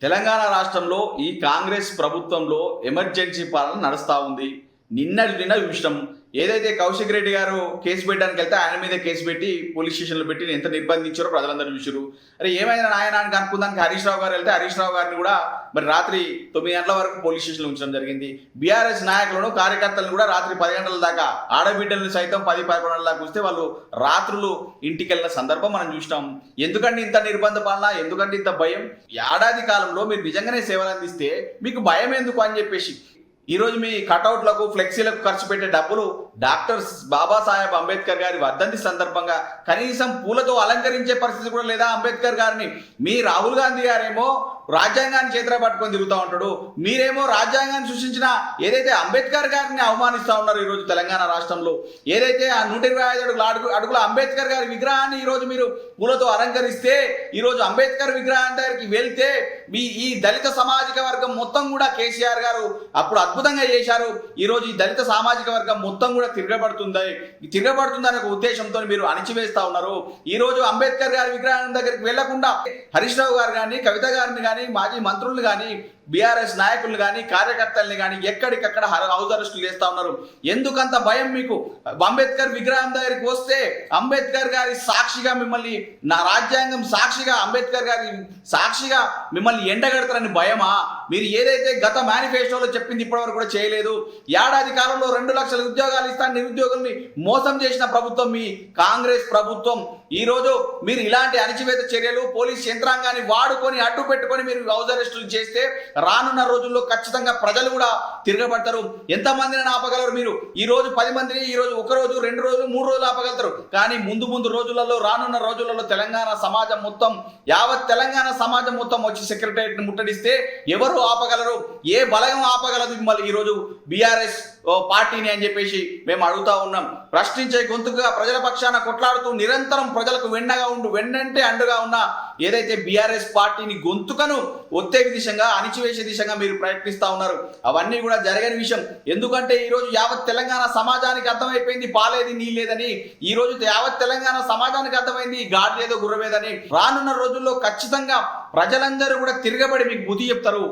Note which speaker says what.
Speaker 1: తెలంగాణ రాష్ట్రంలో ఈ కాంగ్రెస్ ప్రభుత్వంలో ఎమర్జెన్సీ పాలన నడుస్తూ ఉంది. నిన్న చూసినాం. ఏదైతే కౌశిక్ రెడ్డి గారు కేసు పెట్టడానికి వెళ్తే ఆయన మీద కేసు పెట్టి పోలీస్ స్టేషన్లో పెట్టి ఎంత నిర్బంధించారో ప్రజలందరూ చూసారు. అరే ఏమైనా నాయనానికి అనుకుందానికి హరీష్ రావు గారు వెళ్తే హరీష్ రావు గారిని కూడా మరి రాత్రి 9 గంటల వరకు పోలీస్ స్టేషన్లో ఉంచడం జరిగింది. బీఆర్ఎస్ నాయకులను కార్యకర్తలను కూడా రాత్రి 10 గంటల దాకా, ఆడబిడ్డలను సైతం 10-11 గంటల దాకా చూస్తే వాళ్ళు రాత్రులు ఇంటికి వెళ్ళిన సందర్భం మనం చూసినాం. ఎందుకంటే ఇంత నిర్బంధ పాలన, ఎందుకంటే ఇంత భయం? ఏడాది కాలంలో మీరు నిజంగానే సేవలు అందిస్తే మీకు భయం ఎందుకు అని చెప్పేసి ఈరోజు మీ కటౌట్లకు, ఫ్లెక్సీలకు ఖర్చు పెట్టే డబ్బులు డాక్టర్ బాబాసాహెబ్ అంబేద్కర్ గారి వర్ధంతి సందర్భంగా కనీసం పూలతో అలంకరించే పరిస్థితి కూడా లేదా అంబేద్కర్ గారిని. మీ రాహుల్ గాంధీ గారేమో రాజ్యాంగాన్ని చేతిలో పట్టుకొని తిరుగుతూ ఉంటాడు, మీరేమో రాజ్యాంగాన్ని సృష్టించిన ఏదైతే అంబేద్కర్ గారిని అవమానిస్తూ ఉన్నారు. ఈరోజు తెలంగాణ రాష్ట్రంలో ఏదైతే ఆ 125 అడుగుల అంబేద్కర్ గారి విగ్రహాన్ని ఈరోజు మీరు పూలతో అలంకరిస్తే, ఈరోజు అంబేద్కర్ విగ్రహం దగ్గరికి వెళ్తే ఈ దళిత సామాజిక వర్గం మొత్తం కూడా కేసీఆర్ గారు అప్పుడు అద్భుతంగా చేశారు. ఈరోజు ఈ దళిత సామాజిక వర్గం మొత్తం కూడా తిరగబడుతుందనే ఒక ఉద్దేశంతో మీరు అణిచివేస్తా ఉన్నారు. ఈరోజు అంబేద్కర్ గారి విగ్రహం దగ్గరికి వెళ్లకుండా హరీష్ రావు గారు కానీ, కవిత గారిని కానీ, మాజీ మంత్రులు కానీ, బీఆర్ఎస్ నాయకులు కానీ, కార్యకర్తల్ని కానీ ఎక్కడికక్కడ హౌస్ అరెస్టులు చేస్తా ఉన్నారు. ఎందుకంత భయం మీకు? అంబేద్కర్ విగ్రహం దగ్గరికి వస్తే అంబేద్కర్ గారి సాక్షిగా మిమ్మల్ని, నా రాజ్యాంగం సాక్షిగా, అంబేద్కర్ గారి సాక్షిగా మిమ్మల్ని ఎండగడతారని భయమా? మీరు ఏదైతే గత మేనిఫెస్టోలో చెప్పింది ఇప్పటివరకు కూడా చేయలేదు. ఏడాది కాలంలో 2 లక్షల ఉద్యోగాలు ఇస్తాను నిరుద్యోగుల్ని మోసం చేసిన ప్రభుత్వం మీ కాంగ్రెస్ ప్రభుత్వం. ఈరోజు మీరు ఇలాంటి అణచివేత చర్యలు, పోలీస్ యంత్రాంగాన్ని వాడుకొని అడ్డు పెట్టుకొని మీరు హౌస్ అరెస్టులు చేస్తే రానున్న రోజుల్లో ఖచ్చితంగా ప్రజలు కూడా తిరగబడతారు. ఎంతమందిని ఆపగలరు మీరు? ఈ రోజు 10 మందిని, ఈ రోజు 1 రోజు, 2 రోజులు, 3 రోజులు ఆపగలుగుతారు. కానీ ముందు రోజులలో, రానున్న రోజులలో తెలంగాణ సమాజం మొత్తం, యావత్ తెలంగాణ సమాజం మొత్తం వచ్చి సెక్రటరియట్ ముట్టడిస్తే ఎవరు ఆపగలరు? ఏ బలయం ఆపగలదు మిమ్మల్ని ఈరోజు బీఆర్ఎస్ పార్టీని అని చెప్పేసి మేము అడుగుతా ఉన్నాం. ప్రశ్నించే గొంతుగా ప్రజల పక్షాన కొట్లాడుతూ నిరంతరం ప్రజలకు వెన్నంటే అండగా ఉన్న ఏదైతే బీఆర్ఎస్ పార్టీని గొంతుకను ఒత్తేకి దిశగా, అణిచివేసే దిశగా మీరు ప్రయత్నిస్తా ఉన్నారు. అవన్నీ కూడా జరగని విషయం. ఎందుకంటే ఈరోజు యావత్ తెలంగాణ సమాజానికి అర్థమైపోయింది పాలేది నీళ్ళేదని. ఈ రోజు యావత్ తెలంగాణ సమాజానికి అర్థమైంది గాడిలేదో గుర్రమేదని. రానున్న రోజుల్లో ఖచ్చితంగా ప్రజలందరూ కూడా తిరగబడి మీకు బుద్ధి చెప్తారు.